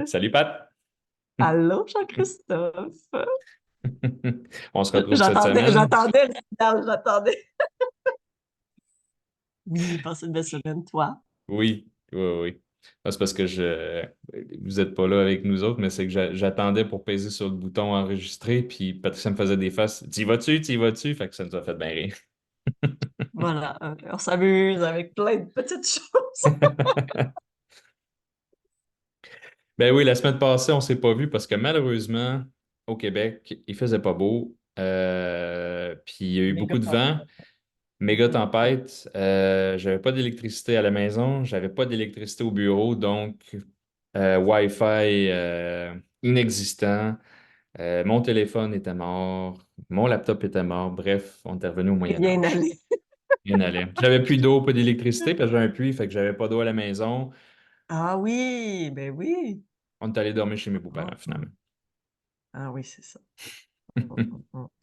Salut Pat! Allô, Jean-Christophe? On se retrouve cette J'attendais, semaine? j'attendais le signal, j'attendais. Oui, passez une belle semaine, toi. Oui, oui, oui. Ah, c'est parce que vous n'êtes pas là avec nous autres, mais c'est que j'attendais pour peser sur le bouton enregistrer, puis Patricia me faisait des faces. T'y vas-tu? T'y vas-tu? Fait que ça nous a fait bien rire. Voilà, on s'amuse avec plein de petites choses. Ben oui, la semaine passée, on s'est pas vu parce que malheureusement, au Québec, il faisait pas beau. Puis il y a eu Méga beaucoup de vent. tempête. Méga tempête, j'avais pas d'électricité à la maison, j'avais pas d'électricité au bureau, donc Wi-Fi inexistant, mon téléphone était mort, mon laptop était mort, bref, on est revenu au Moyen Bien Âge. allé. Rien n'allait. J'avais plus d'eau, pas d'électricité, parce que j'avais un puits, fait que j'avais pas d'eau à la maison. Ah oui, ben oui. On est allé dormir chez mes Hum, beaux-parents, hum. finalement. Ah oui, c'est ça.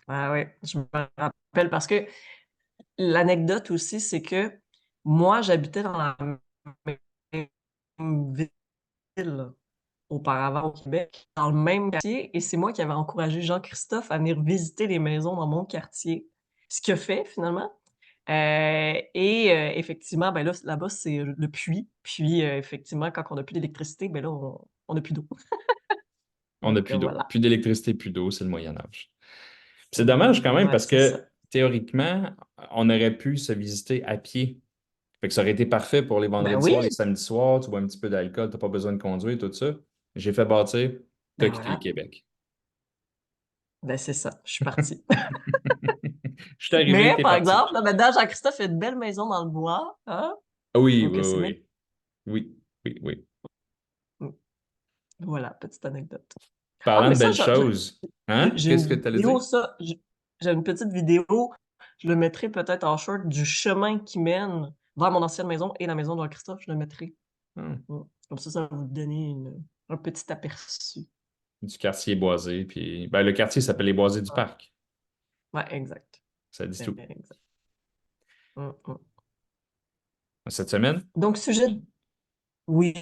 Ah oui, je me rappelle parce que l'anecdote aussi, c'est que moi, j'habitais dans la même ville auparavant au Québec, dans le même quartier, et c'est moi qui avais encouragé Jean-Christophe à venir visiter les maisons dans mon quartier. Ce qu'il a fait finalement. Effectivement, ben là, là-bas, c'est le puits. Puis effectivement, quand on n'a plus d'électricité, ben là, on n'a plus d'eau. On n'a Donc plus d'eau. voilà. Plus d'électricité, plus d'eau, c'est le Moyen Âge. C'est dommage quand même Ouais, parce c'est ça. que théoriquement, on aurait pu se visiter à pied. Fait que ça aurait été parfait pour les Ben vendredis soirs, les oui, samedis soirs, tu bois un petit peu d'alcool, t'as pas besoin de conduire, tout ça. J'ai fait bâtir, t'as ben quitté le voilà. Québec. Ben c'est ça, je suis partie. Je suis arrivé, Mais t'es par parti. exemple, là, maintenant, Jean-Christophe a une belle maison dans le bois. Hein? Ah oui, Donc oui, c'est même. oui, oui, oui, oui, oui. Mm. Voilà, petite anecdote. Ah, Parlant mais de ça, belles choses, hein? j'ai Qu'est-ce une que tu allais vidéo, dire? ça. J'ai une petite vidéo. Je le mettrai peut-être en short du chemin qui mène vers mon ancienne maison et la maison de Christophe. Je le mettrai. Hmm, Mm. Comme ça va vous donner un petit aperçu. du quartier boisé, puis ben, le quartier s'appelle les Boisés du Ouais, Parc. ouais, exact. Ça dit tout. Exact. Mm, mm. Cette semaine, Donc, oui,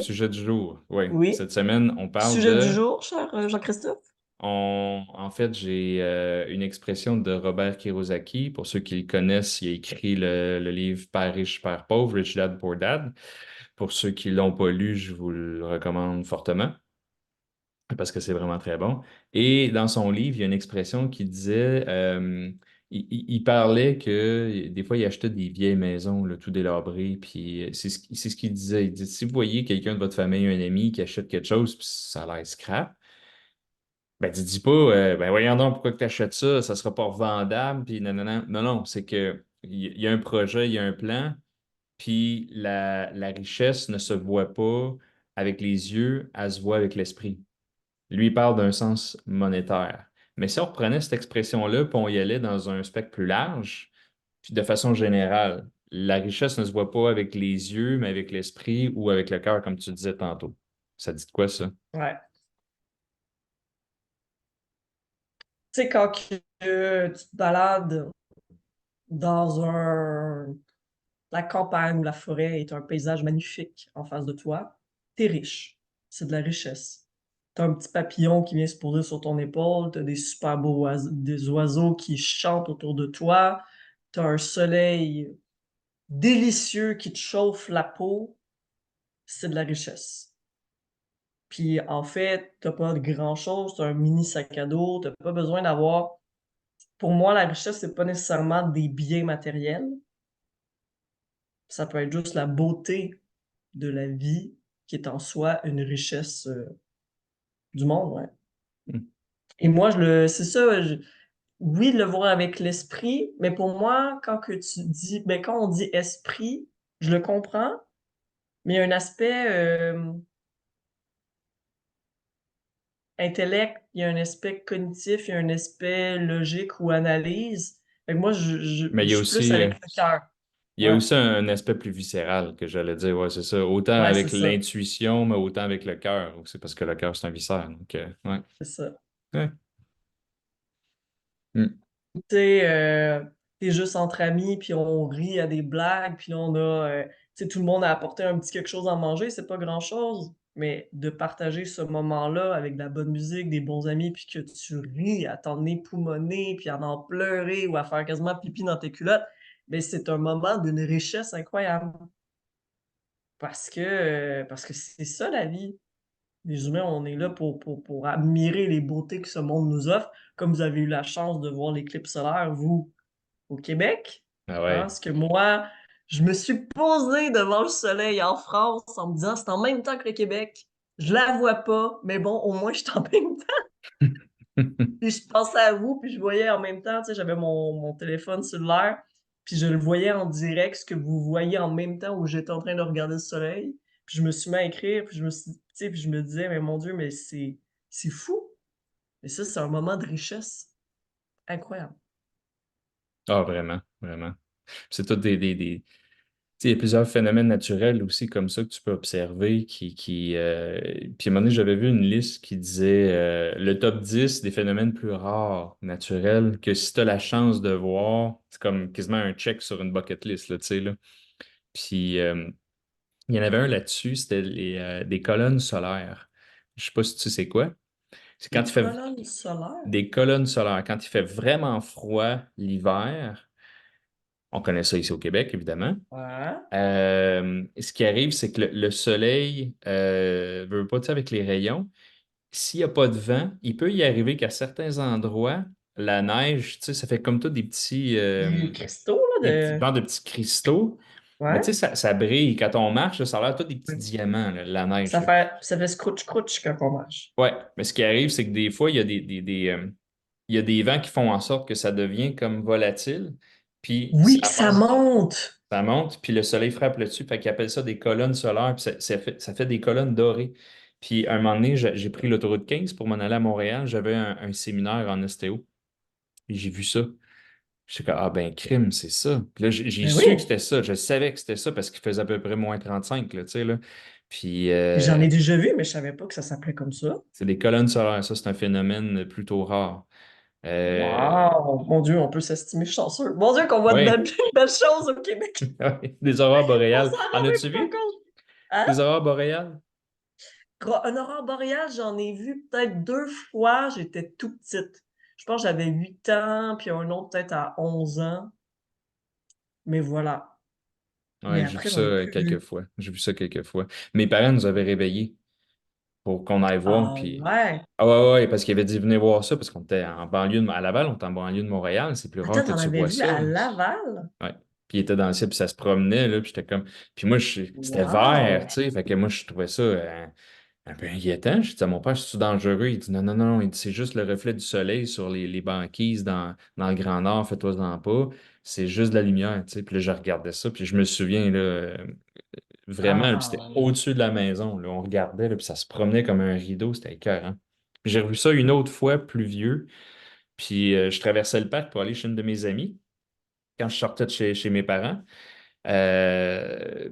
sujet du jour. Oui, oui. cette semaine, on parle Sujet du de jour, cher Jean-Christophe. En fait, j'ai une expression de Robert Kiyosaki. Pour ceux qui le connaissent, il a écrit le livre Père riche, Père pauvre, Rich Dad, Poor Dad. Pour ceux qui ne l'ont pas lu, je vous le recommande fortement parce que c'est vraiment très bon. Et dans son livre, il y a une expression qui disait, il parlait que des fois, il achetait des vieilles maisons, là, tout délabrées, puis c'est ce qu'il disait. Il dit, si vous voyez quelqu'un de votre famille, un ami qui achète quelque chose, puis ça a l'air scrap, ben, tu dis pas, ben voyons donc pourquoi tu achètes ça, ça sera pas revendable, puis non, non, non. Non, non, c'est que il y a un projet, il y a un plan, puis la richesse ne se voit pas avec les yeux, elle se voit avec l'esprit. Lui, il parle d'un sens monétaire. Mais si on reprenait cette expression-là, puis on y allait dans un spectre plus large, puis de façon générale, la richesse ne se voit pas avec les yeux, mais avec l'esprit ou avec le cœur, comme tu disais tantôt. Ça dit de quoi, ça? Ouais. Tu sais, quand tu te balades dans la campagne ou la forêt est un paysage magnifique en face de toi, t'es riche. C'est de la richesse. T'as un petit papillon qui vient se poser sur ton épaule, t'as des super beaux des oiseaux qui chantent autour de toi, t'as un soleil délicieux qui te chauffe la peau, c'est de la richesse. Puis en fait, t'as pas de grand-chose, t'as un mini sac à dos, t'as pas besoin d'avoir. Pour moi, la richesse, c'est pas nécessairement des biens matériels. Ça peut être juste la beauté de la vie qui est en soi une richesse du monde, ouais. Hmm. Et moi, c'est ça, oui, de le voir avec l'esprit, mais pour moi, quand on dit esprit, je le comprends, mais il y a un aspect intellect, il y a un aspect cognitif, il y a un aspect logique ou analyse. Fait que moi, Mais je suis plus avec le cœur. il y a Ouais, aussi un aspect plus viscéral que j'allais dire, ouais, c'est ça. Autant ouais, c'est avec ça, l'intuition, mais autant avec le cœur. C'est parce que le cœur, c'est un viscère. Donc, ouais. c'est ça. Ouais. Hmm. Tu sais, t'es juste entre amis, puis on rit à des blagues, puis on a, tu sais, tout le monde a apporté un petit quelque chose à manger, c'est pas grand-chose. Mais de partager ce moment-là avec de la bonne musique, des bons amis, puis que tu ris à t'en époumoner, puis à en pleurer ou à faire quasiment pipi dans tes culottes, mais c'est un moment d'une richesse incroyable. Parce que c'est ça la vie. Les humains, on est là pour admirer les beautés que ce monde nous offre. Comme vous avez eu la chance de voir l'éclipse solaire, vous, au Québec, Ah hein, ouais. ce que moi, je me suis posée devant le soleil en France en me disant, c'est en même temps que le Québec. Je la vois pas, mais bon, au moins, je suis en même temps. Puis je pensais à vous, puis je voyais en même temps, tu sais, j'avais mon téléphone cellulaire, puis je le voyais en direct, ce que vous voyez en même temps où j'étais en train de regarder le soleil. Puis je me suis mis à écrire, puis je me suis, tu sais, puis je me disais, mais mon Dieu, mais c'est fou. Et ça, c'est un moment de richesse incroyable. Ah, vraiment, vraiment. C'est tout tu sais, il y a plusieurs phénomènes naturels aussi comme ça que tu peux observer Puis à un moment donné, j'avais vu une liste qui disait le top 10 des phénomènes plus rares naturels que si tu as la chance de voir, c'est comme quasiment un check sur une bucket list, là, tu sais, là. Puis il y en avait un là-dessus, c'était des colonnes solaires. Je sais pas si tu sais quoi. C'est quand Des il fait colonnes solaires? des colonnes solaires, quand il fait vraiment froid l'hiver, on connaît ça ici au Québec, évidemment. Ouais. Ce qui arrive, c'est que le soleil veut pas, tu sais, avec les rayons, s'il n'y a pas de vent, il peut y arriver qu'à certains endroits, la neige, tu sais, ça fait comme tout Des cristaux, là, des petits de... genres de petits cristaux. Mais tu sais, Ouais. ça brille. Quand on marche, là, ça a l'air tout des petits Oui. diamants, là, la neige, là. Ça fait scrooch-scrooch quand on marche. Ouais, mais ce qui arrive, c'est que des fois, il y a des vents qui font en sorte que ça devient comme volatile, puis Oui, que ça ça monte. monte! Ça monte, puis le soleil frappe là-dessus, fait qu'ils appellent ça des colonnes solaires, puis ça fait des colonnes dorées. Puis à un moment donné, j'ai pris l'autoroute 15 pour m'en aller à Montréal. J'avais un séminaire en ostéo, puis j'ai vu ça. J'étais comme, ah ben, crime, c'est ça. Puis là, j'ai Ben su que oui! c'était ça. Je savais que c'était ça parce qu'il faisait à peu près -35, là, tu sais, là. Puis J'en ai déjà vu, mais je savais pas que ça s'appelait comme ça. c'est des colonnes solaires. Ça, c'est un phénomène plutôt rare. Euh, Wow! Mon Dieu, on peut s'estimer chanceux. Mon Dieu, qu'on voit de oui, belles choses au Québec. des aurores On boréales. s'en En rend as-tu même pas vu? compte. Hein? Des aurores boréales? Un aurore boréale, j'en ai vu peut-être deux fois. J'étais tout petite. Je pense que j'avais 8 ans, puis un autre peut-être à 11 ans. Mais voilà. Mais Ouais, j'ai vu après, j'en ai ça plus quelques vu. fois. J'ai vu ça quelques fois. Mes parents nous avaient réveillés pour qu'on aille voir. Ah Puis... ouais! Ah ouais, ouais, parce qu'ils avaient dit venez voir ça, parce qu'on était en banlieue à Laval, on était en banlieue de Montréal. C'est plus rare Attends, que t'en tu avais vois vu ça, à là. Laval? Ouais. Puis il était dans le ciel, puis ça se promenait, là, puis j'étais comme. Puis moi, c'était vert, Wow! tu sais. Fait que moi, je trouvais ça un peu inquiétant. Je disais à mon père, c'est dangereux. Il dit non, non, non, il dit, c'est juste le reflet du soleil sur les banquises dans le Grand Nord, fais-toi-en pas. C'est juste de la lumière, tu sais. Puis là, je regardais ça, puis je me souviens, là, vraiment, là, puis c'était Ah, au-dessus de la maison, là. On regardait, là, puis ça se promenait comme un rideau, c'était écœurant. J'ai revu ça une autre fois, plus vieux, puis je traversais le parc pour aller chez une de mes amies, quand je sortais de chez mes parents. Euh,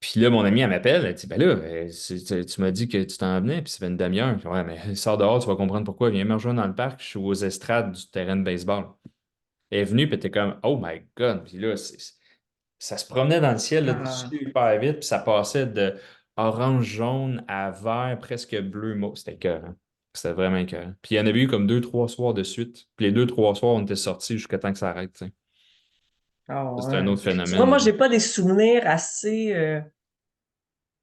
Puis là, mon ami, elle m'appelle, elle dit, ben là, tu m'as dit que tu t'en venais, puis ça fait une demi-heure. Je dis, ouais, mais sors dehors, tu vas comprendre pourquoi. Viens me rejoindre dans le parc, je suis aux estrades du terrain de baseball. Elle est venue, puis t'es comme, oh my God. Puis là, ça se promenait dans le ciel là, ah, super vite, puis ça passait de orange, jaune à vert, presque bleu. C'était écœurant. C'était vraiment écœurant. Puis il y en avait eu comme deux, trois soirs de suite. Puis les deux, trois soirs, on était sortis jusqu'à temps que ça arrête, tu sais. ah Ça, c'était un ouais. autre Tu vois, moi, phénomène. j'ai pas des souvenirs assez.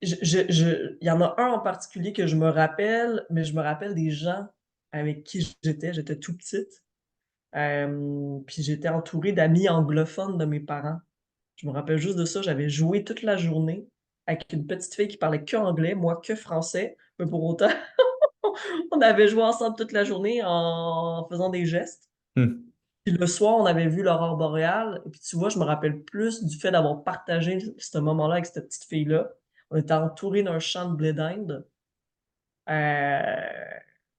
Il y en a un en particulier que je me rappelle, mais je me rappelle des gens avec qui j'étais. J'étais tout petite. Puis j'étais entourée d'amis anglophones de mes parents. Je me rappelle juste de ça. J'avais joué toute la journée avec une petite fille qui parlait que anglais, moi que français. Mais pour autant, on avait joué ensemble toute la journée en faisant des gestes. Hmm. Puis le soir, on avait vu l'aurore boréale. Et puis tu vois, je me rappelle plus du fait d'avoir partagé ce moment-là avec cette petite fille-là. On était entourés d'un champ de blé d'Inde.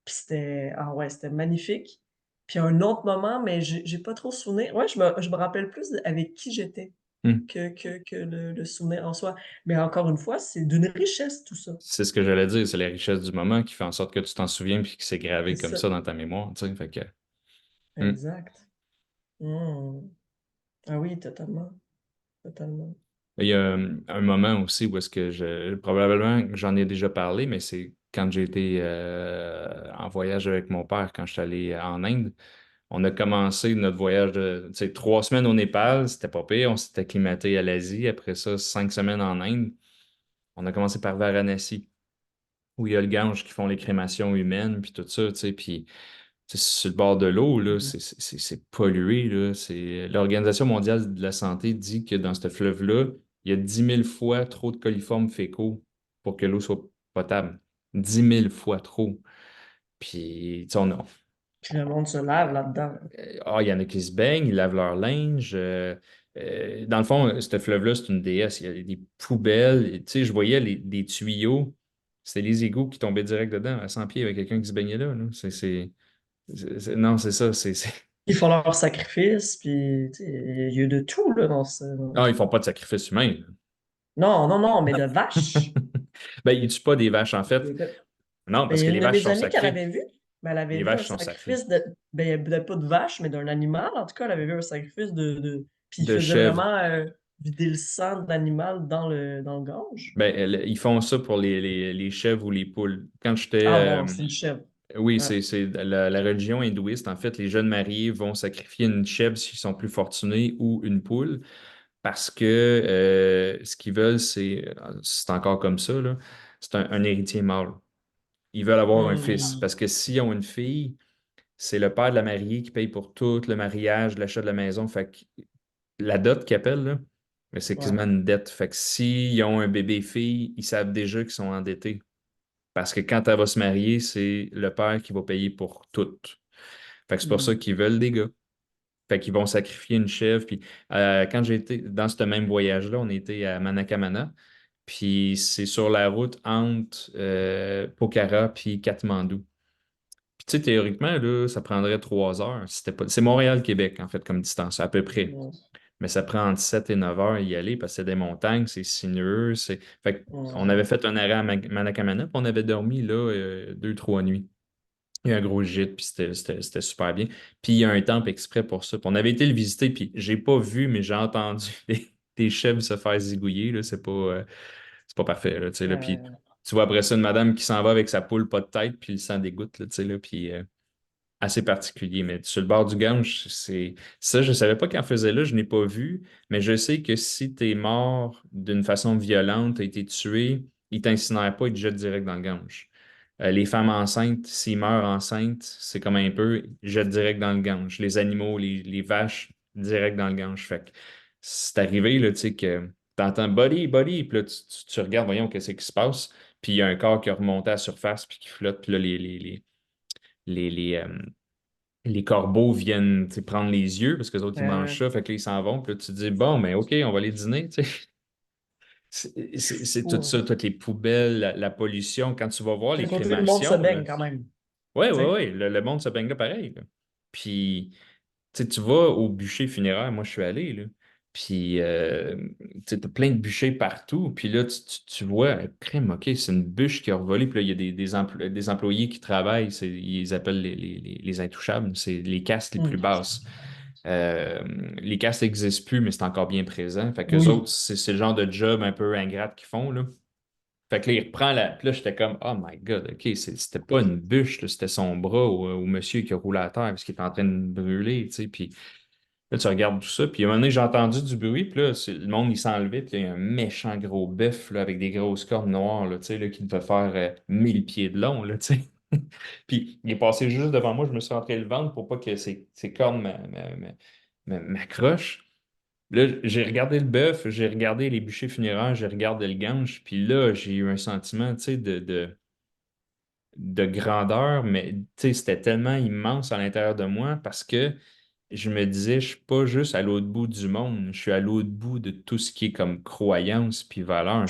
Puis c'était, ah ouais, c'était magnifique. Puis un autre moment, mais j'ai pas trop souvenir. Ouais, je me rappelle plus avec qui j'étais Hmm. que le souvenir en soi. Mais encore une fois, c'est d'une richesse tout ça. C'est ce que j'allais dire, c'est la richesse du moment qui fait en sorte que tu t'en souviens puis que c'est C'est gravé comme ça. ça dans ta mémoire, tu sais, fait que, hmm. Exact. Hmm. Ah oui, totalement. Totalement. Il y a un moment aussi où est-ce que probablement que j'en ai déjà parlé, mais c'est quand j'ai été en voyage avec mon père, quand je suis allé en Inde. On a commencé notre voyage de, tu sais, 3 semaines au Népal, c'était pas pire. On s'est acclimaté à l'Asie. Après ça, 5 semaines en Inde. On a commencé par Varanasi, où il y a le Gange qui font les crémations humaines, puis tout ça, tu sais. Puis tu sais, sur le bord de l'eau, là, Mhm. c'est pollué, là. L'Organisation mondiale de la santé dit que dans ce fleuve-là, il y a 10 000 fois trop de coliformes fécaux pour que l'eau soit potable. 10 000 fois trop. Puis, tu sais, Puis le monde se lave là-dedans. il y en a qui se baignent, ils lavent leur linge. Dans le fond, ce fleuve-là, c'est une déesse. Il y a des poubelles. Tu sais, je voyais des tuyaux. C'était les égouts qui tombaient direct dedans, à 100 pieds, avec quelqu'un qui se baignait là. Non, c'est ça. Ils font leur sacrifice, puis tu sais, il y a de tout là, dans ce... Ah, ils font pas de sacrifice humain. Non, non, non, mais de vaches. Ben, ils tuent pas des vaches, en fait. Non, Ben, parce que les une de vaches mes sont amies qu'elle sacrées. avait vu, ben, elle avait Les vu un vaches sont sacrées. sacrifice de, ben, peut-être pas de vache, mais d'un animal. En tout cas, elle avait vu un sacrifice puis il De faisait chèvres. vraiment vider le sang de l'animal dans le gorge. Ben, ils font ça pour les chèvres ou les poules. Quand j'étais Ah bon, c'est une chèvre. Oui, Ah, c'est la religion hindouiste. En fait, les jeunes mariés vont sacrifier une chèvre s'ils sont plus fortunés ou une poule parce que ce qu'ils veulent, c'est encore comme ça, là, c'est un héritier mâle. Ils veulent avoir un fils hum, parce que s'ils ont une fille, c'est le père de la mariée qui paye pour tout le mariage, l'achat de la maison. Fait que la dot qu'ils appellent, là, mais c'est ouais. quasiment une dette. Fait que s'ils ont un bébé fille, ils savent déjà qu'ils sont endettés. Parce que quand elle va se marier, c'est le père qui va payer pour tout. Fait que c'est pour ça Hum, qu'ils veulent des gars. Fait qu'ils vont sacrifier une chèvre. Puis quand j'ai été dans ce même voyage-là, on était à Manakamana. Puis c'est sur la route entre Pokhara puis Katmandou. Puis tu sais, théoriquement, là, ça prendrait 3 heures. C'était pas... C'est Montréal-Québec, en fait, comme distance, à peu près. hum, Mais ça prend entre 7 et 9 heures y aller parce que c'est des montagnes, c'est sinueux. Fait qu'on avait hum. fait un arrêt à Manakamana, puis on avait dormi là 2, 3 nuits. Il y a un gros gîte, puis c'était super bien. Puis il y a un temple exprès pour ça. Puis on avait été le visiter, puis j'ai pas vu, mais j'ai entendu des chèvres se faire zigouiller. Là, c'est pas parfait. Là, tu sais, là. Puis Euh, tu vois après ça une madame qui s'en va avec sa poule pas de tête, puis le sang dégoûte, là, tu sais, là, puis assez particulier. Mais sur le bord du Gange, c'est ça, je savais pas qu'elle faisait là, je n'ai pas vu, mais je sais que si tu es mort d'une façon violente, tu as été tué, ils t'incinèrent pas, ils te jettent direct dans le Gange. Les femmes enceintes, s'ils meurent enceintes, c'est comme un peu, ils jettent direct dans le Gange. Les animaux, les vaches, direct dans le Gange. Fait que c'est arrivé, là, tu sais, que t'entends body, body, puis là, tu regardes, voyons, qu'est-ce qui se passe, puis il y a un corps qui a remonté à la surface, puis qui flotte, puis là, les, les, euh, les corbeaux viennent tu sais, prendre les yeux parce que les autres, ils mangent euh, ça, fait que là, ils s'en vont. Puis là, tu te dis, bon, mais OK, on va aller dîner. Tu sais. C'est tout ouais. ça, toutes les poubelles, la pollution. Quand tu vas voir les D'un côté, le monde se crémations, là, baigne quand même. ouais, Tu ouais, sais. ouais, le monde se baigne là pareil. Là. Puis, tu sais, tu vas au bûcher funéraire, moi je suis allé, là. Puis, tu as plein de bûchers partout. Puis là, tu vois, crème, OK, c'est une bûche qui a revolé. Puis là, il y a des employés qui travaillent. Ils appellent les intouchables. C'est les castes les plus Hum. basses. Euh, les castes n'existent plus, mais c'est encore bien présent. Fait que autres, Oui. c'est le genre de job un peu ingrat qu'ils font, là. Fait que là, il reprend la. Puis là, j'étais comme, oh my God, OK, c'était pas une bûche, là, c'était son bras au monsieur qui a roulé à terre parce qu'il était en train de brûler, tu sais. Puis là, tu regardes tout ça. Puis à un moment donné, j'ai entendu du bruit. Puis là, le monde, il s'enlevait. Puis là, il y a un méchant gros bœuf là, avec des grosses cornes noires, là, tu sais, là, qui devait faire 1000 pieds de long, là, tu sais. Puis il est passé juste devant moi. Je me suis rentré le ventre pour pas que ses cornes m'accrochent. Là, j'ai regardé le bœuf, j'ai regardé les bûchers funéraires, j'ai regardé le gange, puis là, j'ai eu un sentiment, tu sais, de grandeur, mais tu sais, c'était tellement immense à l'intérieur de moi parce que je me disais, je suis pas juste à l'autre bout du monde, je suis à l'autre bout de tout ce qui est comme croyance puis valeur.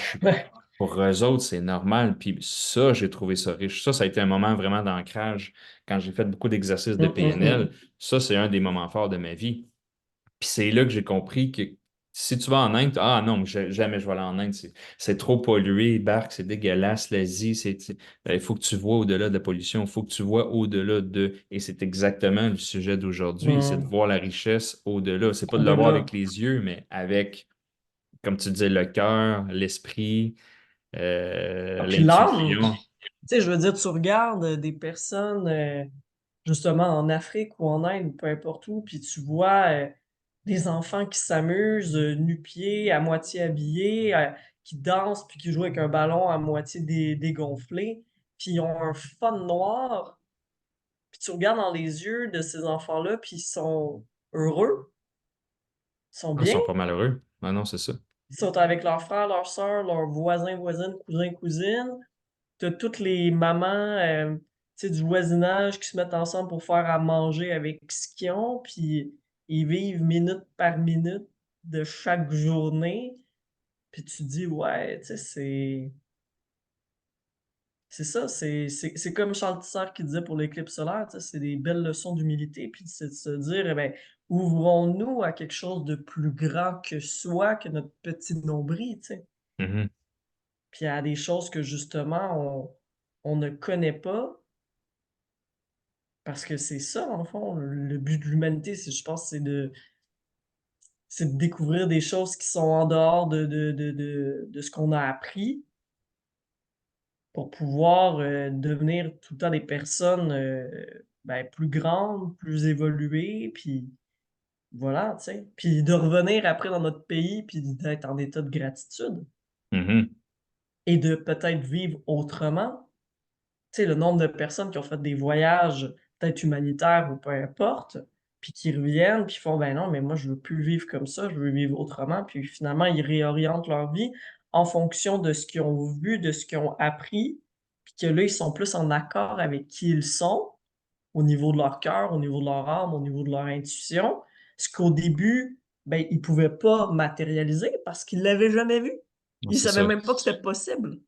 Pour eux autres, c'est normal. Puis ça, j'ai trouvé ça riche. Ça a été un moment vraiment d'ancrage quand j'ai fait beaucoup d'exercices de Hum, hum, PNL. hum. Ça, c'est un des moments forts de ma vie. Puis c'est là que j'ai compris que si tu vas en Inde, ah non, jamais je vais aller en Inde, c'est trop pollué, barque, c'est dégueulasse, l'Asie, il faut que tu vois au-delà de la pollution, il faut que tu vois au-delà de, et c'est exactement le sujet d'aujourd'hui, c'est de Hum. voir la richesse au-delà. C'est pas de le voir Au-delà. avec les yeux, mais avec, comme tu disais, le cœur, l'esprit, Ah, puis l'âme, l'intuition. tu sais, je veux dire, tu regardes des personnes, justement en Afrique ou en Inde, peu importe où, puis tu vois des enfants qui s'amusent, nu-pieds, à moitié habillés, qui dansent, puis qui jouent avec un ballon à moitié dégonflé, puis ils ont un fun noir, puis tu regardes dans les yeux de ces enfants-là, puis ils sont heureux, ils sont Ah, ils bien, sont pas malheureux. Ah non, c'est ça. ils sont avec leurs frères, leurs sœurs, leurs voisins, voisines, cousins, cousines. T'as toutes les mamans tu sais, du voisinage qui se mettent ensemble pour faire à manger avec ce qu'ils ont, puis ils vivent minute par minute de chaque journée. Puis tu dis, ouais, tu sais, c'est ça, c'est comme Charles Tissard qui disait pour l'éclipse solaire, tu sais, c'est des belles leçons d'humilité, puis c'est de se dire, eh ben, ouvrons-nous à quelque chose de plus grand que soi, que notre petit nombril, tu sais. Mhm. Puis à des choses que justement on ne connaît pas. Parce que c'est ça, en fond, le but de l'humanité, je pense, c'est de découvrir des choses qui sont en dehors de ce qu'on a appris pour pouvoir devenir tout le temps des personnes ben, plus grandes, plus évoluées, puis voilà, tu sais. Puis de revenir après dans notre pays, puis d'être en état de gratitude Mhm. et de peut-être vivre autrement. Tu sais, le nombre de personnes qui ont fait des voyages, peut-être humanitaires ou peu importe, puis qui reviennent, puis font: «Ben non, mais moi, je veux plus vivre comme ça, je veux vivre autrement», puis finalement, ils réorientent leur vie en fonction de ce qu'ils ont vu, de ce qu'ils ont appris, puis que là, ils sont plus en accord avec qui ils sont, au niveau de leur cœur, au niveau de leur âme, au niveau de leur intuition. Ce qu'au début, ben, ils pouvaient pas matérialiser parce qu'ils l'avaient jamais vu. Non, Ils c'est savaient ça. même pas que c'était possible.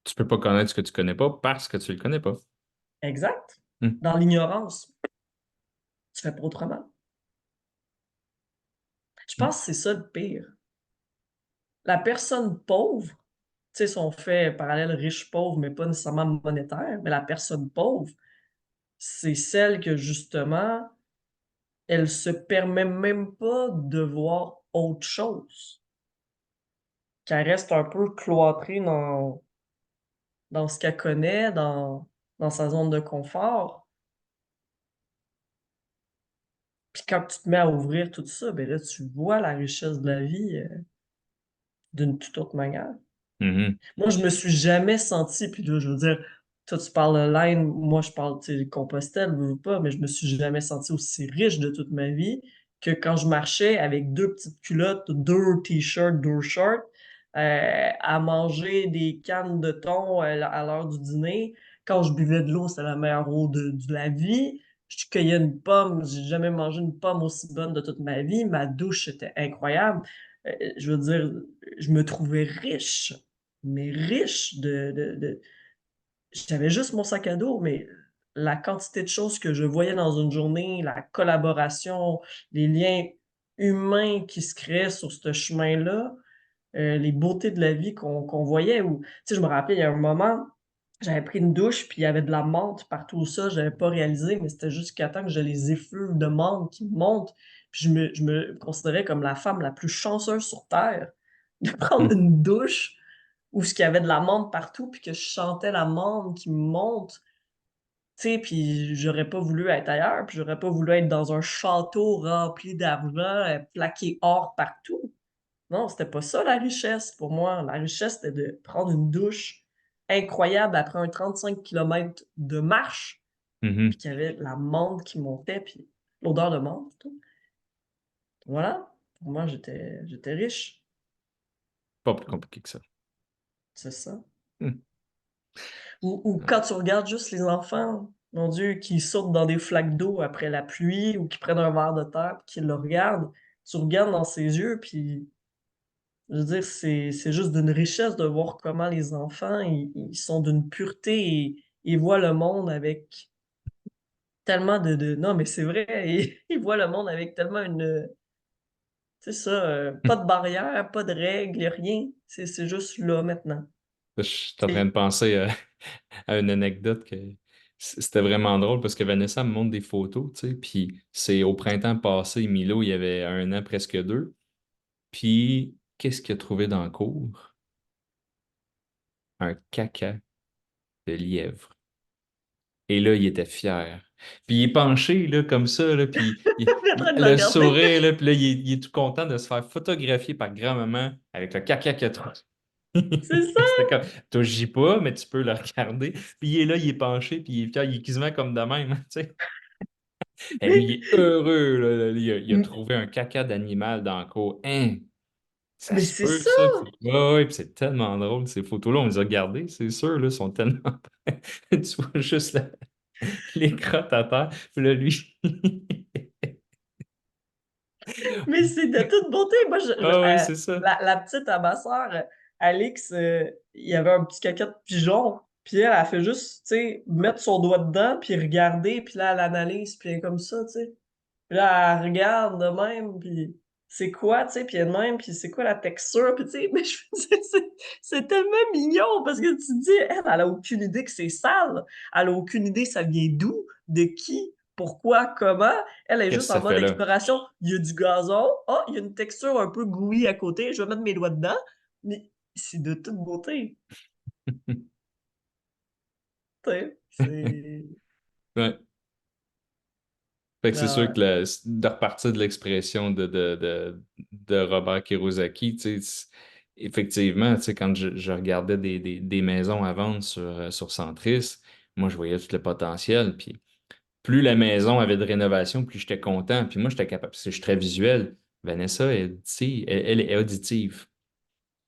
Tu peux pas connaître ce que tu connais pas parce que tu le connais pas. Exact. Hmm. Dans l'ignorance, tu fais pas autrement. Je Hmm. pense que c'est ça le pire. La personne pauvre, tu sais, si on fait parallèle riche-pauvre, mais pas nécessairement monétaire, mais la personne pauvre, c'est celle que justement, elle se permet même pas de voir autre chose. Qu'elle reste un peu cloîtrée dans ce qu'elle connaît, dans sa zone de confort. Puis quand tu te mets à ouvrir tout ça, ben là, tu vois la richesse de la vie d'une toute autre manière. Mhm. Moi, je me suis jamais senti, puis là, je veux dire, toi, tu parles de l'Inde, moi, je parle, tu sais, Compostelle, veux pas, mais je me suis jamais senti aussi riche de toute ma vie que quand je marchais avec deux petites culottes, deux t-shirts, deux shorts, à manger des cannes de thon à l'heure du dîner. Quand je buvais de l'eau, c'était la meilleure eau de la vie. Je cueillais une pomme, j'ai jamais mangé une pomme aussi bonne de toute ma vie. Ma douche était incroyable. Je veux dire, je me trouvais riche, mais riche j'avais juste mon sac à dos, mais la quantité de choses que je voyais dans une journée, la collaboration, les liens humains qui se créaient sur ce chemin-là, les beautés de la vie qu'on voyait ou tu sais, je me rappelais, il y a un moment, j'avais pris une douche, puis il y avait de la menthe partout ça, j'avais pas réalisé, mais c'était jusqu'à temps que j'ai les effluves de menthe qui montent, puis je me considérais comme la femme la plus chanceuse sur terre de prendre Hmm. une douche où ce qu'il y avait de la menthe partout, puis que je sentais la menthe qui me monte, tu sais, puis j'aurais pas voulu être ailleurs, puis j'aurais pas voulu être dans un château rempli d'argent, plaqué or partout. Non, c'était pas ça la richesse pour moi. La richesse, c'était de prendre une douche incroyable après un 35 kilomètres de marche, puis Mhm. qu'il y avait la menthe qui montait, puis l'odeur de menthe, tout. Voilà, pour moi, j'étais riche, Pas plus compliqué que ça. c'est ça. Hmm. Ou quand tu regardes juste les enfants, mon Dieu, qui sautent dans des flaques d'eau après la pluie ou qui prennent un verre de terre puis qui le regardent, tu regardes dans ses yeux puis je veux dire, c'est juste d'une richesse de voir comment les enfants, ils sont d'une pureté et ils voient le monde avec tellement de non, mais c'est vrai, ils voient le monde avec tellement une, c'est ça, pas de barrière, pas de règles, rien. C'est juste là maintenant. Je suis en train de C'est penser à une anecdote que c'était vraiment drôle parce que Vanessa me montre des photos, tu sais, puis c'est au printemps passé, Milo, il y avait 1 an, presque 2. Puis qu'est-ce qu'il a trouvé dans le cours? Un caca de lièvre. Et là, il était fier. Puis il est penché, là, comme ça, là, puis Il est en train de le le regarder. sourire, là, puis là, il est tout content de se faire photographier par grand-maman avec le caca qu'il a trouvé. C'est ça. C'était comme, t'agis pas, mais tu peux le regarder. Puis il est là, il est penché, puis il est fier, il est quasiment comme de même, tu sais. Et lui, Mais, il est heureux, là, il a trouvé un caca d'animal dans le cours. Hein? Ça mais se c'est peut, ça. ça? Puis, ouais, ouais, puis c'est tellement drôle, ces photos-là, on les a gardées, c'est sûr, là, sont tellement... Tu vois juste les crottes à terre, puis là, lui... Mais c'est de toute beauté. Moi, Ah oui, c'est ça. la petite à ma sœur, Alix, il y avait un petit caca de pigeon. Puis elle, elle fait juste, tu sais, mettre son doigt dedans, puis regarder, puis là, elle analyse, puis elle est comme ça, tu sais. Puis là, elle regarde de même, puis c'est quoi, tu sais, puis elle de même, puis c'est quoi la texture, puis tu sais, mais je me dis, c'est tellement mignon, parce que tu te dis, elle a aucune idée que c'est sale, elle a aucune idée ça vient d'où, de qui, pourquoi, comment, elle est Qu'est-ce juste que en ça mode fait là? exploration, il y a du gazon, oh, il y a une texture un peu gooey à côté, je vais mettre mes doigts dedans, mais c'est de toute beauté, tu sais, c'est... Ouais. Fait que c'est sûr Ah que de repartir de l'expression de Robert Kiyosaki, tu sais, effectivement, tu sais, quand je regardais des maisons à vendre sur Centris, moi, je voyais tout le potentiel. Puis plus la maison avait de rénovation, plus j'étais content. Puis moi, j'étais capable, parce que je suis très visuel. Vanessa, elle est auditive.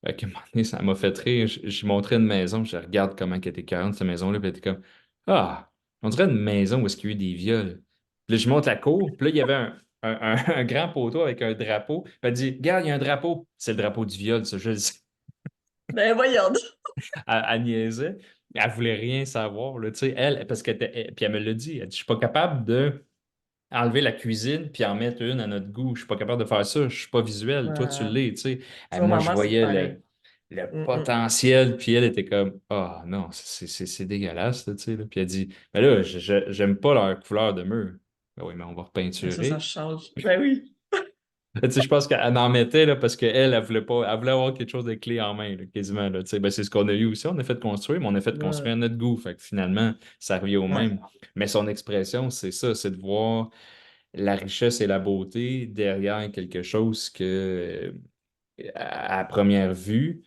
Fait qu'à un moment donné, ça m'a fait rire. J'ai montré une maison, je regarde comment elle était 40, cette maison-là, puis elle était comme Ah, on dirait une maison où est-ce qu'il y a eu des viols. Puis là, je monte la cour, puis là, il y avait un grand poteau avec un drapeau. Puis elle dit Regarde, il y a un drapeau. C'est le drapeau du viol, ça, je le sais. ben voyons. Elle niaisait. Elle voulait rien savoir, là, tu sais, elle, parce qu'elle puis elle me l'a dit, elle dit Je suis pas capable de enlever la cuisine puis en mettre une à notre goût. Je suis pas capable de faire ça. Je suis pas visuel. Toi, tu Euh, l'es, tu sais. tu vois, Moi, je maman, c'est voyais pareil. le Mm, mm. potentiel, puis elle était comme, ah non, c'est dégueulasse, là, tu sais. Là. Puis elle dit, mais là, j'aime pas leur couleur de mur. Ben oui, mais on va Mais ça repeinturer. change. Ben oui. Tu sais, je pense qu'elle en mettait là, parce qu'elle, elle voulait pas, elle voulait avoir quelque chose de clé en main, là, quasiment. Là, tu sais. Ben, c'est ce qu'on a eu aussi. On a fait construire, mais on a fait construire Ouais. à notre goût. Fait que finalement, ça revient au Ouais. même. Mais son expression, c'est ça, c'est de voir la richesse et la beauté derrière quelque chose que, à première vue,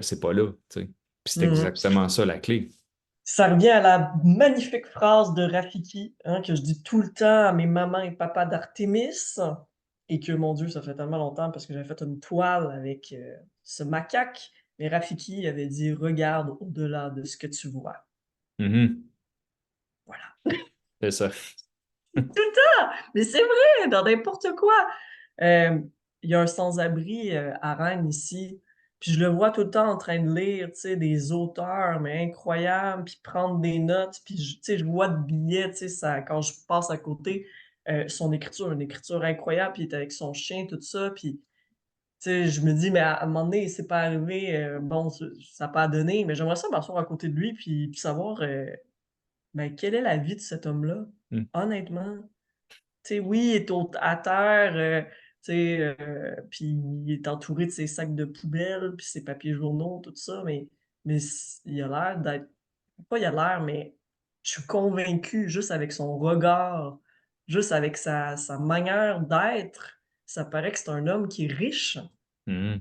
c'est pas là, tu sais. Puis c'est Mhm. exactement ça la clé. Ça revient à la magnifique phrase de Rafiki, hein, que je dis tout le temps à mes mamans et papas d'Artémis, et que, mon Dieu, ça fait tellement longtemps parce que j'avais fait une toile avec ce macaque, mais Rafiki avait dit, regarde au-delà de ce que tu vois. Mhm. Voilà. C'est ça. Tout le temps! Mais c'est vrai, dans n'importe quoi. Euh, il y a un sans-abri à Rennes ici, puis je le vois tout le temps en train de lire, tu sais, des auteurs, mais incroyables, puis prendre des notes, puis tu sais, je vois de billets, tu sais, ça, quand je passe à côté, son écriture, une écriture incroyable, puis il est avec son chien, tout ça, puis tu sais, je me dis, mais à un moment donné, c'est pas arrivé, bon, ça n'a pas donné, mais j'aimerais ça m'asseoir à côté de lui, puis savoir, ben, quelle est la vie de cet homme-là, Mm. honnêtement. Tu sais, oui, il est à terre, tu sais, puis il est entouré de ses sacs de poubelle, puis ses papiers journaux, tout ça, mais il a l'air d'être, pas il a l'air, mais je suis convaincu, juste avec son regard, juste avec sa manière d'être, ça paraît que c'est un homme qui est riche, Mhm.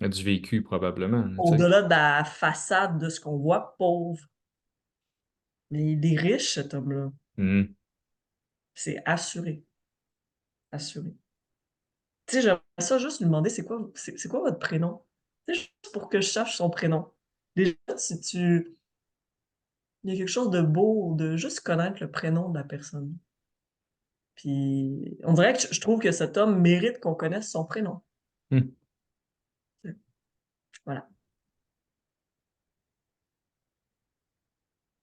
Il a du vécu, probablement, tu sais. au-delà de la façade de ce qu'on voit, pauvre. Mais il est riche, cet homme-là. Mhm. C'est assuré, assuré. Tu sais, j'aimerais ça juste lui demander c'est quoi votre prénom? Tu sais, juste pour que je sache son prénom. Déjà, si tu il y a quelque chose de beau de juste connaître le prénom de la personne. Puis on dirait que je trouve que cet homme mérite qu'on connaisse son prénom. Mhm. Voilà,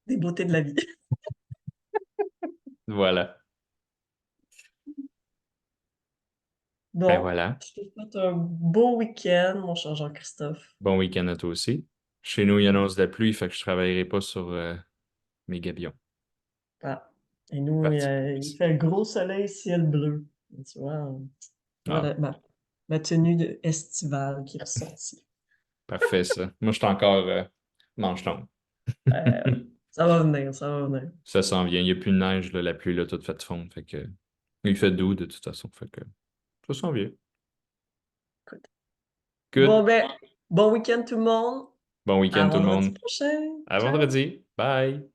des beautés de la vie. Voilà. Ben Bon, voilà. je te souhaite un beau week-end, mon cher Jean-Christophe. Bon week-end à toi aussi. Chez nous, il annonce de la pluie, fait que je travaillerai pas sur mes gabions. Ah. Et nous, Parti. il fait un gros soleil, ciel bleu. Tu vois, Ah, voilà. ma tenue estivale qui est ressortie. Parfait, ça. Moi, je suis encore manche longue. Euh, Ça va venir, ça va venir. Ça s'en vient. Il n'y a plus de neige, là, la pluie l'a toute faite fondre. Fait que... Il fait doux de toute façon. Fait que ça s'en vient. Écoute. Bon, Good. ben, bon week-end tout le monde. Bon À week-end tout le vendredi monde. prochain. À Ciao! vendredi. Bye.